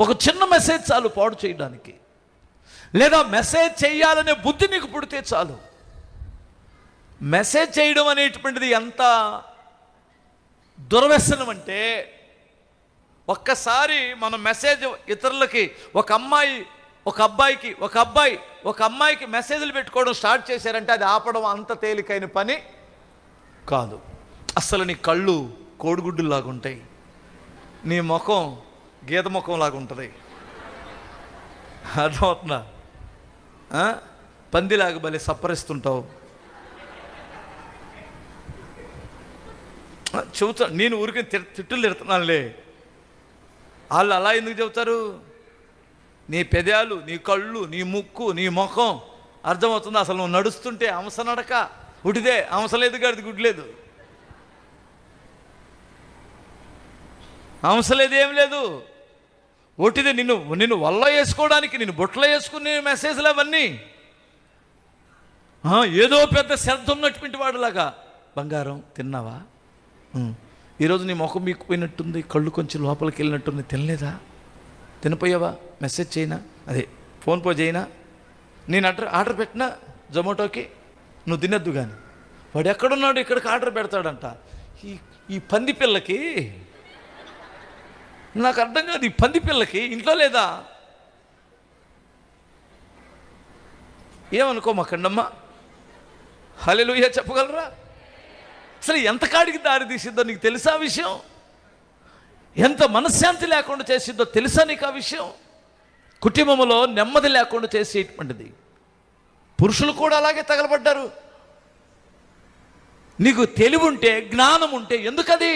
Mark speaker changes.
Speaker 1: ఒక చిన్న మెసేజ్ చాలు పాడు చేయడానికి. లేదా మెసేజ్ చేయాలనే బుద్ధి నీకు పుడితే చాలు. మెసేజ్ చేయడం అనేటువంటిది ఎంత దుర్వ్యసనం అంటే, ఒక్కసారి మనం మెసేజ్ ఇతరులకి, ఒక అమ్మాయికి మెసేజ్లు పెట్టుకోవడం స్టార్ట్ చేశారంటే అది ఆపడం అంత తేలికైన పని కాదు. అసలు నీ కళ్ళు కోడిగుడ్డులాగా ఉంటాయి, నీ ముఖం గీత ముఖం లాగా ఉంటుంది, అర్థమవుతుందా? పందిలాగా భలే సప్పరిస్తుంటావు. చెబుతా, నేను ఊరికి తిట్టులు తిడుతున్నానులే, వాళ్ళు అలా ఎందుకు చెబుతారు? నీ పెదాలు, నీ కళ్ళు, నీ ముక్కు, నీ ముఖం, అర్థమవుతుంది? అసలు నువ్వు నడుస్తుంటే అంశ నడక ఉడిదే, అంశలేదు గడిది గుడ్లేదు, అంశలేదు, ఏం లేదు, ఒట్టిదే. నిన్ను వల్ల వేసుకోవడానికి, నిన్ను బొట్లో వేసుకునే మెసేజ్లు అవన్నీ. ఏదో పెద్ద శ్రద్ధ ఉన్నటువంటి వాడులాగా, బంగారం తిన్నావా, ఈరోజు నీ ముఖం మీకుపోయినట్టుంది, కళ్ళు కొంచెం లోపలికి వెళ్ళినట్టుంది, తినలేదా, తినిపోయావా, మెసేజ్ చేయనా, అదే ఫోన్ పే చేయనా, నేను ఆర్డర్ పెట్టినా జొమాటోకి, నువ్వు తినద్దు కానీ వాడు ఎక్కడున్నాడు, ఇక్కడికి ఆర్డర్ పెడతాడంట. ఈ పంది పిల్లకి నాకు అర్థం కాదు, ఈ పంది పిల్లకి ఇంట్లో లేదా? ఏమనుకోమాకండమ్మా, హల్లెలూయా చెప్పగలరా? అసలు ఎంత కాడికి దారి తీసిద్దో నీకు తెలుసా విషయం? ఎంత మనశ్శాంతి లేకుండా చేసిద్దో తెలుసా నీకు ఆ విషయం? కుటుంబంలో నెమ్మది లేకుండా చేసేటువంటిది. పురుషులు కూడా అలాగే తగలబడ్డారు. నీకు తెలివి ఉంటే, జ్ఞానం ఉంటే ఎందుకది?